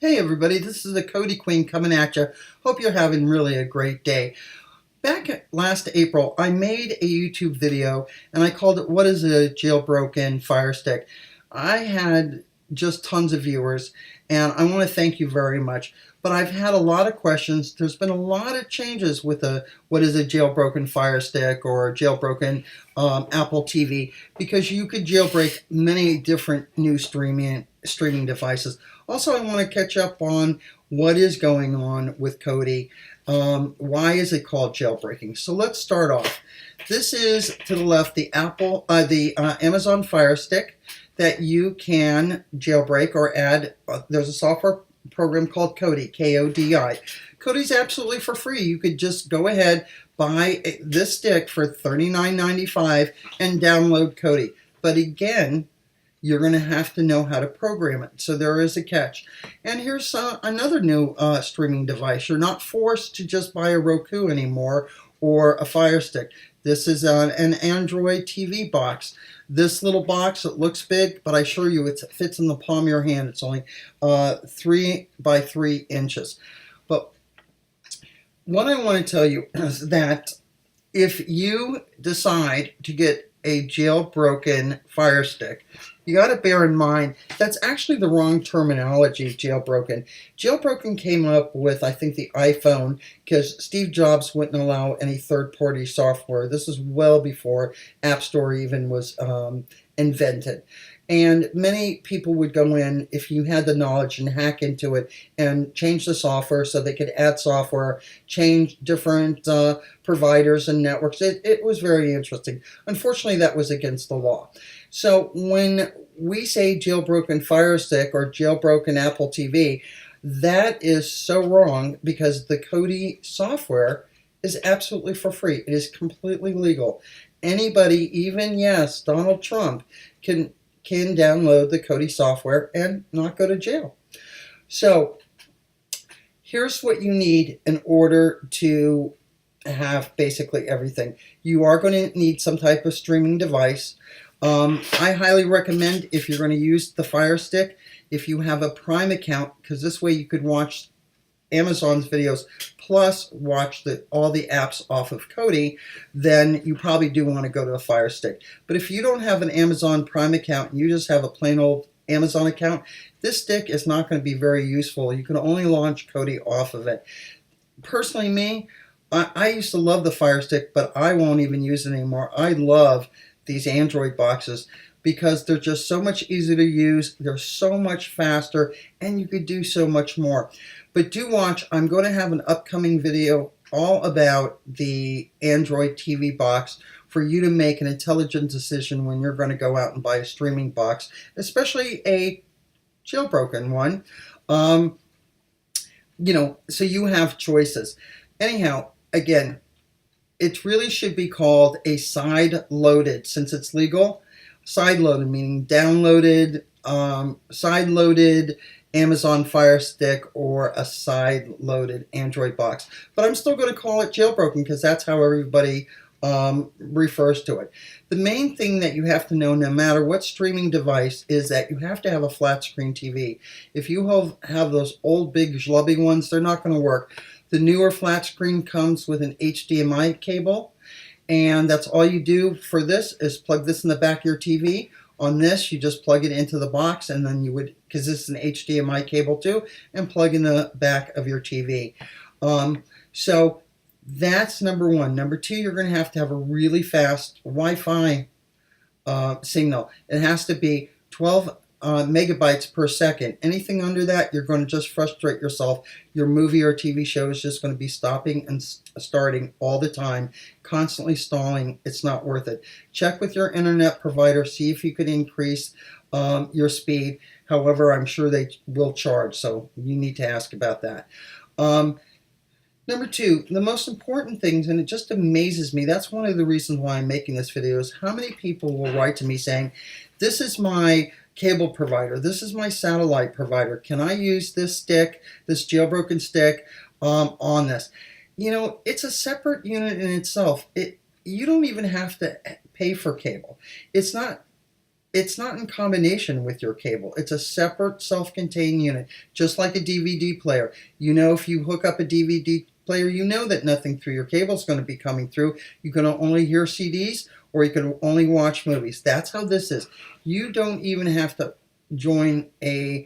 Hey everybody, this is the Cody Queen coming at you. Hope you're having really a great day. Back last April, I made a YouTube video and I called it "What is a Jailbroken Fire Stick?" I had just tons of viewers and I want to thank you very much. But I've had a lot of questions. There's been a lot of changes with what is a jailbroken Fire Stick or a jailbroken Apple TV, because you could jailbreak many different new streaming devices. Also, I want to catch up on what is going on with Kodi. Why is it called jailbreaking? So let's start off. This is to the left the Amazon Fire Stick that you can jailbreak or add. There's a software program called Kodi, K-O-D-I. Kodi's absolutely for free. You could just go ahead, buy this stick for $39.95 and download Kodi. But again, you're going to have to know how to program it. So there is a catch. And here's another new streaming device. You're not forced to just buy a Roku anymore or a Fire Stick. This is an Android TV box. This little box, it looks big, but I assure you it fits in the palm of your hand. It's only 3 by 3 inches. But what I want to tell you is that if you decide to get a jailbroken Fire Stick, you got to bear in mind that's actually the wrong terminology, jailbroken. Jailbroken came up with, I think, the iPhone, because Steve Jobs wouldn't allow any third-party software. This is well before App Store even was invented. And many people would go in, if you had the knowledge, and hack into it and change the software so they could add software, change different providers and networks. It was very interesting. Unfortunately, that was against the law. So when we say jailbroken Fire Stick or jailbroken Apple TV, that is so wrong, because the Kodi software is absolutely for free. It is completely legal. Anybody, even, yes, Donald Trump, can download the Kodi software and not go to jail. So here's what you need in order to have basically everything. You are going to need some type of streaming device. I highly recommend, if you're going to use the Fire Stick, if you have a Prime account, because this way you could watch Amazon's videos plus watch all the apps off of Kodi, then you probably do want to go to the Fire Stick. But if you don't have an Amazon Prime account and you just have a plain old Amazon account, this stick is not going to be very useful. You can only launch Kodi off of it. Personally, me, I used to love the Fire Stick, but I won't even use it anymore. I love these Android boxes because they're just so much easier to use, they're so much faster, and you could do so much more. But do watch, I'm going to have an upcoming video all about the Android TV box for you to make an intelligent decision when you're going to go out and buy a streaming box, especially a jailbroken one. So you have choices. Anyhow, again, it really should be called a side-loaded, since it's legal. Side-loaded meaning downloaded, side-loaded Amazon Fire Stick, or a side-loaded Android box. But I'm still going to call it jailbroken because that's how everybody refers to it. The main thing that you have to know, no matter what streaming device, is that you have to have a flat screen TV. If you have those old big schlubby ones, they're not going to work. The newer flat screen comes with an HDMI cable, and that's all you do for this is plug this in the back of your TV. On this, you just plug it into the box, and then you would, because this is an HDMI cable too, and plug in the back of your TV. So that's number one. Number two, you're going to have a really fast Wi-Fi signal. It has to be 12 megabytes per second. Anything under that, you're going to just frustrate yourself. Your movie or TV show is just going to be stopping and starting all the time, constantly stalling. It's not worth it. Check with your internet provider, see if you could increase your speed. However, I'm sure they will charge, so you need to ask about that. Number two, the most important things, and it just amazes me, that's one of the reasons why I'm making this video, is how many people will write to me saying, this is my cable provider, this is my satellite provider, can I use this stick, this jailbroken stick, on this? You know, it's a separate unit in itself. You don't even have to pay for cable. It's not it's not in combination with your cable. It's a separate self-contained unit, just like a DVD player. You know, if you hook up a DVD player, you know that nothing through your cable is going to be coming through. You can only hear CDs or you can only watch movies. That's how this is. You don't even have to join a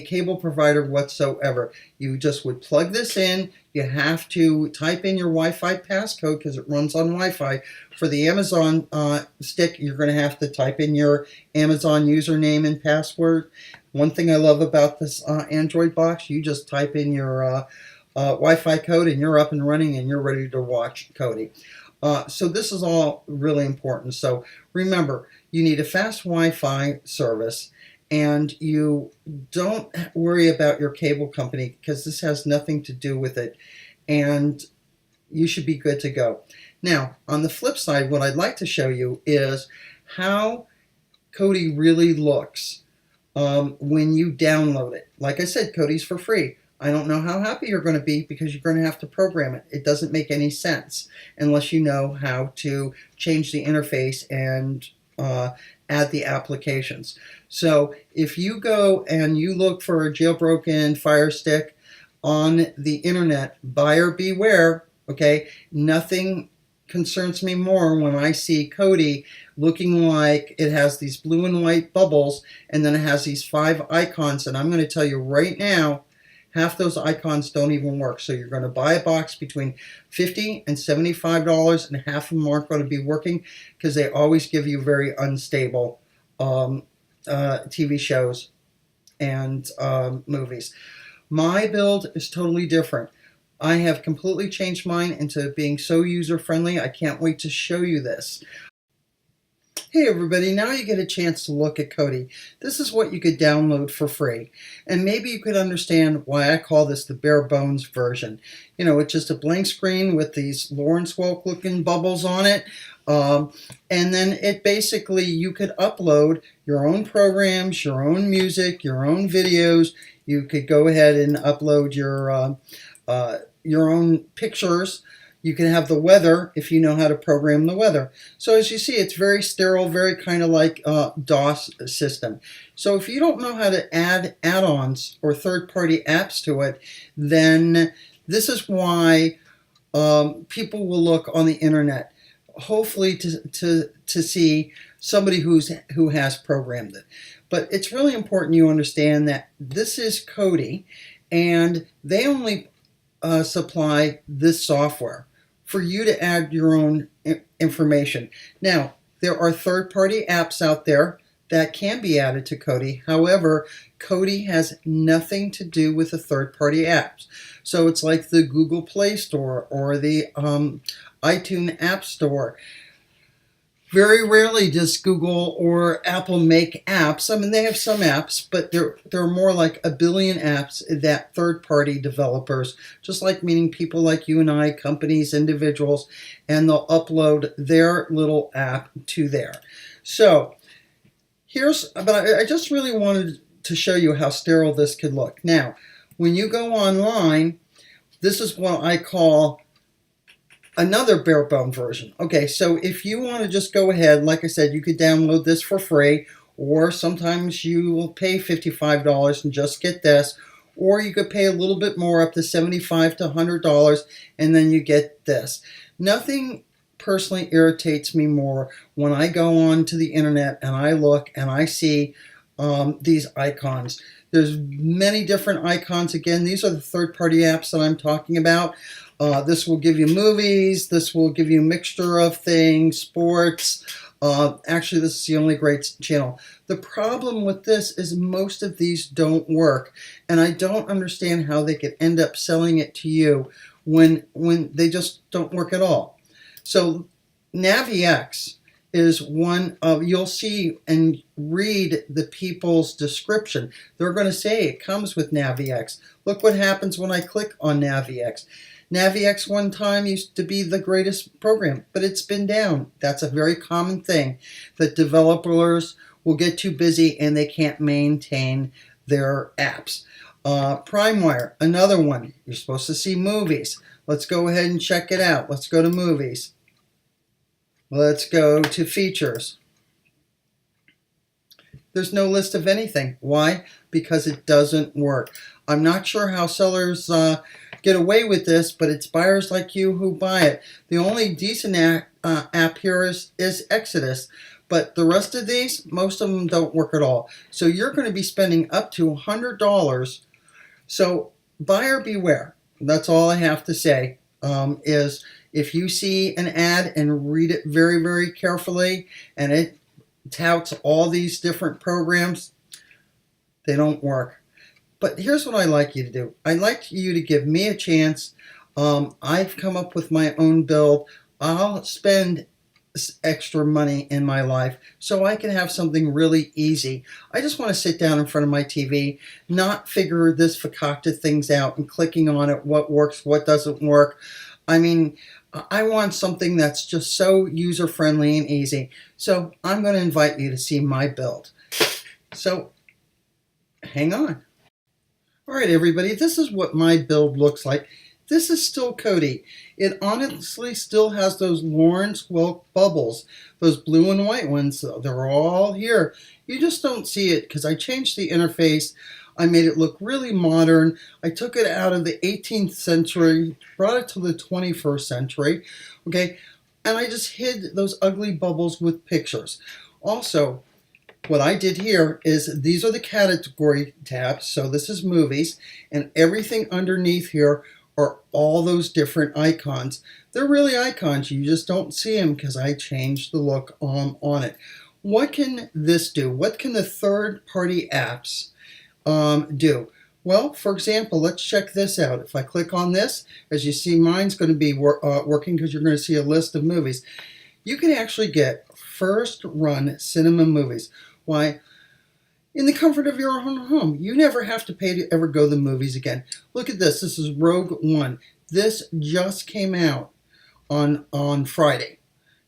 cable provider whatsoever. You just would plug this in. You have to type in your Wi-Fi passcode because it runs on Wi-Fi. For the Amazon stick, you're going to have to type in your Amazon username and password. One thing I love about this Android box, you just type in your Wi-Fi code and you're up and running and you're ready to watch Kodi. So this is all really important. So remember, you need a fast Wi-Fi service, and you don't worry about your cable company because this has nothing to do with it, and you should be good to go. Now, on the flip side, what I'd like to show you is how Kodi really looks when you download it. Like I said, Kodi's for free. I don't know how happy you're going to be because you're going to have to program it. It doesn't make any sense unless you know how to change the interface and add the applications. So if you go and you look for a jailbroken Fire Stick on the internet, buyer beware, okay? Nothing concerns me more when I see Kodi looking like it has these blue and white bubbles and then it has these 5 icons, and I'm going to tell you right now, half those icons don't even work. So you're going to buy a box between $50 and $75, and half of them aren't going to be working because they always give you very unstable TV shows and movies. My build is totally different. I have completely changed mine into being so user-friendly. I can't wait to show you this. Hey everybody, now you get a chance to look at Kodi. This is what you could download for free. And maybe you could understand why I call this the bare bones version. You know, it's just a blank screen with these Lawrence Welk looking bubbles on it. And then it basically, you could upload your own programs, your own music, your own videos. You could go ahead and upload your own pictures. You can have the weather if you know how to program the weather. So as you see, it's very sterile, very kind of like DOS system. So if you don't know how to add add-ons or third-party apps to it, then this is why people will look on the internet, hopefully to see somebody who has programmed it. But it's really important you understand that this is Kodi, and they only supply this software for you to add your own information. Now, there are third-party apps out there that can be added to Kodi. However, Kodi has nothing to do with the third-party apps. So it's like the Google Play Store or the iTunes App Store. Very rarely does Google or Apple make apps. I mean, they have some apps, but there are more like a billion apps that third-party developers, just like meaning people like you and I, companies, individuals, and they'll upload their little app to there. So but I just really wanted to show you how sterile this could look. Now, when you go online, this is what I call another bare bone version. Okay, so if you want to just go ahead, like I said, you could download this for free, or sometimes you will pay $55 and just get this, or you could pay a little bit more, up to $75 to $100, and then you get this. Nothing personally irritates me more when I go on to the internet and I look and I see these icons. There's many different icons. Again, these are the third-party apps that I'm talking about. This will give you movies. This will give you a mixture of things, sports. Actually, this is the only great channel. The problem with this is most of these don't work, and I don't understand how they could end up selling it to you when they just don't work at all. So NaviX is one of, you'll see and read the people's description. They're going to say it comes with NaviX. Look what happens when I click on NaviX. NaviX one time used to be the greatest program, but it's been down. That's a very common thing, that developers will get too busy and they can't maintain their apps. PrimeWire, another one. You're supposed to see movies. Let's go ahead and check it out. Let's go to movies. Let's go to features. there's no list of anything. Why? Because it doesn't work. I'm not sure how sellers get away with this, but it's buyers like you who buy it. The only decent app here is Exodus, but the rest of these, most of them don't work at all. So you're going to be spending up to $100. So buyer beware. That's all I have to say. Is if you see an ad and read it very, very carefully, and it touts all these different programs, they don't work. But here's what I'd like you to do. I'd like you to give me a chance. I've come up with my own build. I'll spend extra money in my life so I can have something really easy. I just want to sit down in front of my TV, not figure this concocted things out and clicking on it, what works, what doesn't work. I mean, I want something that's just so user-friendly and easy. So I'm going to invite you to see my build. So hang on. All right, everybody, this is what my build looks like. This is still Kodi. It honestly still has those Lawrence Welk bubbles, those blue and white ones. They're all here. You just don't see it because I changed the interface. I made it look really modern. I took it out of the 18th century, brought it to the 21st century, okay? And I just hid those ugly bubbles with pictures. Also, what I did here is these are the category tabs. So this is movies, and everything underneath here are all those different icons. They're really icons. You just don't see them because I changed the look on it. What can this do? What can the third-party apps do? Well, for example, let's check this out. If I click on this, as you see, mine's going to be working because you're going to see a list of movies. You can actually get first-run cinema movies. Why? In the comfort of your own home. You never have to pay to ever go to the movies again. Look at this. This is Rogue One. This just came out on Friday.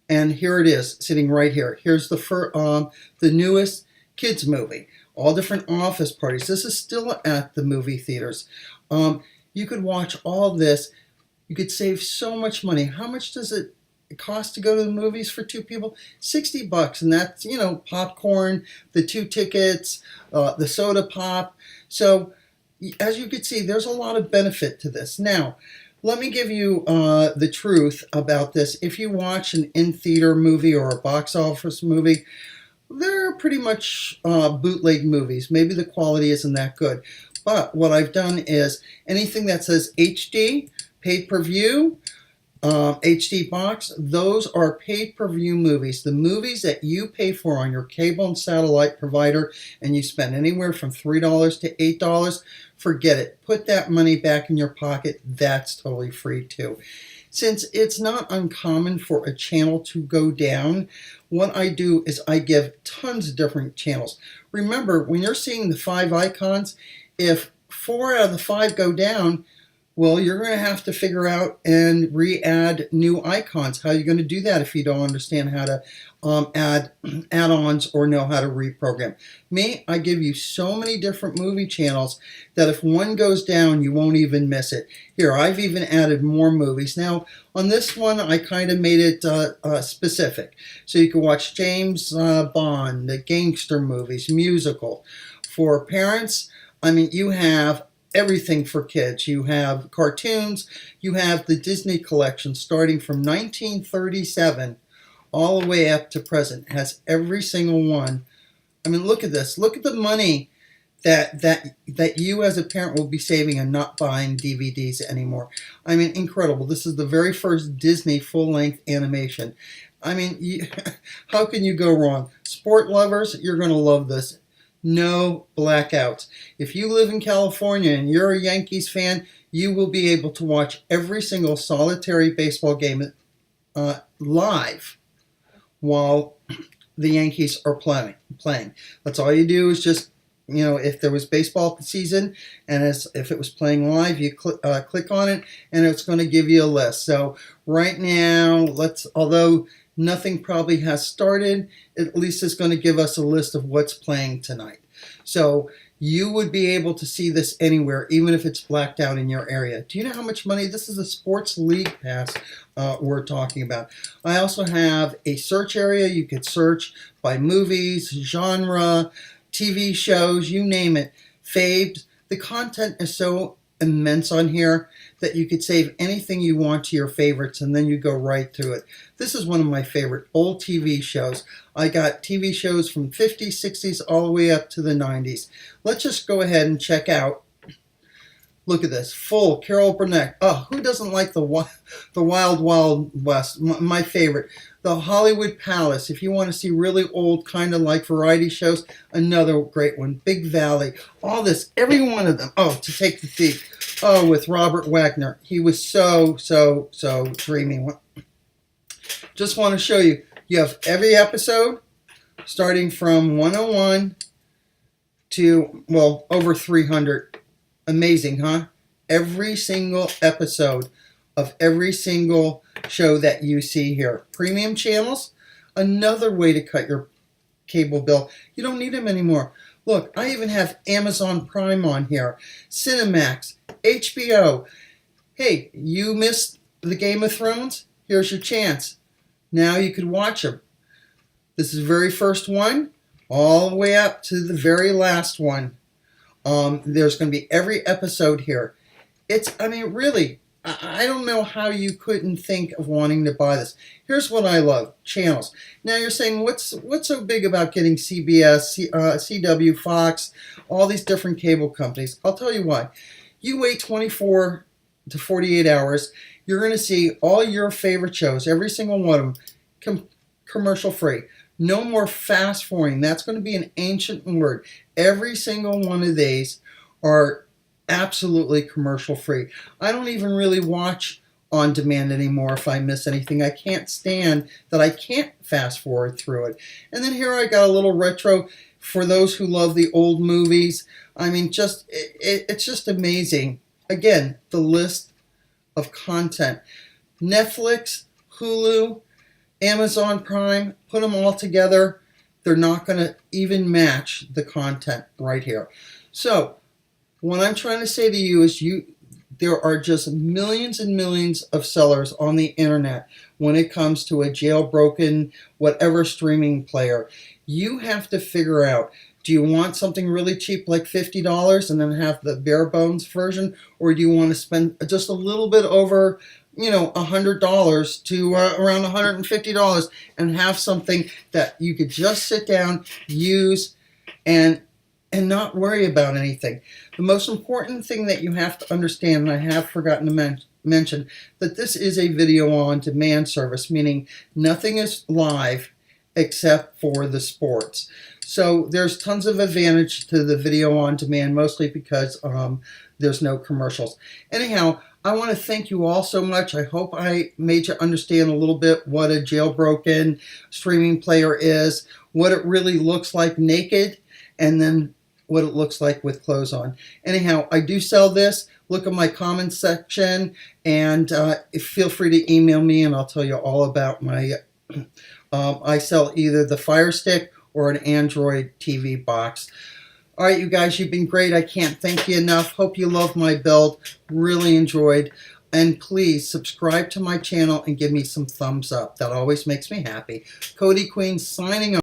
And here it is, sitting right here. Here's the newest kids movie. All different office parties. This is still at the movie theaters. You could watch all this. You could save so much money. How much does it cost to go to the movies for two people? $60, and that's, you know, popcorn, the 2 tickets, the soda pop. So as you can see, there's a lot of benefit to this. Now, let me give you the truth about this. If you watch an in-theater movie or a box office movie, they're pretty much bootleg movies. Maybe the quality isn't that good. But what I've done is anything that says HD, pay-per-view, HD box, those are pay-per-view movies. The movies that you pay for on your cable and satellite provider, and you spend anywhere from $3 to $8, forget it. Put that money back in your pocket. That's totally free too. Since it's not uncommon for a channel to go down, what I do is I give tons of different channels. Remember, when you're seeing the 5 icons, if 4 out of the 5 go down, well, you're going to have to figure out and re-add new icons. How are you going to do that if you don't understand how to add add-ons or know how to reprogram? Me, I give you so many different movie channels that if one goes down, you won't even miss it. Here, I've even added more movies. Now, on this one, I kind of made it specific. So you can watch James Bond, the gangster movies, musical. For parents, I mean, you have everything for kids. You have cartoons. You have the Disney collection starting from 1937 all the way up to present. It has every single one. I mean, look at this. Look at the money that you as a parent will be saving and not buying DVDs anymore. I mean, incredible. This is the very first Disney full-length animation. I mean, how can you go wrong? Sport lovers, you're going to love this. No blackouts. If you live in California and you're a Yankees fan, you will be able to watch every single solitary baseball game live while the Yankees are playing. That's all you do is just, you know, if there was baseball season and if it was playing live, you click on it and it's going to give you a list. So right now, although nothing probably has started, at least it's going to give us a list of what's playing tonight. So you would be able to see this anywhere, even if it's blacked out in your area. Do you know how much money? This is a sports league pass we're talking about. I also have a search area. You could search by movies, genre. TV shows, you name it, faves. The content is so immense on here that you could save anything you want to your favorites and then you go right through it. This is one of my favorite old TV shows. I got TV shows from 50s, 60s, all the way up to the 90s. Let's just go ahead and check out. Look at this, full Carol Burnett. Oh, who doesn't like the Wild Wild West? My favorite. The Hollywood Palace. If you want to see really old, kind of like variety shows, another great one. Big Valley. All this, every one of them. Oh, To Take the Thief. Oh, with Robert Wagner. He was so dreamy. Just want to show you. You have every episode, starting from 101 to, well, over 300. Amazing, huh? Every single episode of every single show that you see here. Premium channels, another way to cut your cable bill. You don't need them anymore. Look, I even have Amazon Prime on here, Cinemax, HBO. Hey, you missed the Game of Thrones? Here's your chance. Now you could watch them. This is the very first one, all the way up to the very last one. There's going to be every episode here. I mean, really, I don't know how you couldn't think of wanting to buy this. Here's what I love, channels. Now you're saying, what's so big about getting CBS, CW, Fox, all these different cable companies? I'll tell you why. You wait 24 to 48 hours, you're going to see all your favorite shows, every single one of them, commercial free. No more fast forwarding. That's going to be an ancient word. Every single one of these are absolutely commercial free. I don't even really watch on demand anymore if I miss anything. I can't stand that I can't fast forward through it. And then here I got a little retro for those who love the old movies. I mean, it's just amazing. Again, the list of content. Netflix, Hulu, Amazon Prime, put them all together. They're not going to even match the content right here. So what I'm trying to say to you is there are just millions and millions of sellers on the internet when it comes to a jailbroken, whatever streaming player. You have to figure out, do you want something really cheap like $50 and then have the bare bones version? Or do you want to spend just a little bit over, $100 to around $150 and have something that you could just sit down, use, and not worry about anything? The most important thing that you have to understand, and I have forgotten to mention, that this is a video on demand service, meaning nothing is live except for the sports. So there's tons of advantage to the video on demand, mostly because there's no commercials. Anyhow, I want to thank you all so much. I hope I made you understand a little bit what a jailbroken streaming player is, what it really looks like naked, and then what it looks like with clothes on. Anyhow, I do sell this. Look at my comments section, and feel free to email me, and I'll tell you all about my... I sell either the Fire Stick or an Android TV box. All right, you guys, you've been great. I can't thank you enough. Hope you love my build. Really enjoyed. And please subscribe to my channel and give me some thumbs up. That always makes me happy. Cody Queen signing off.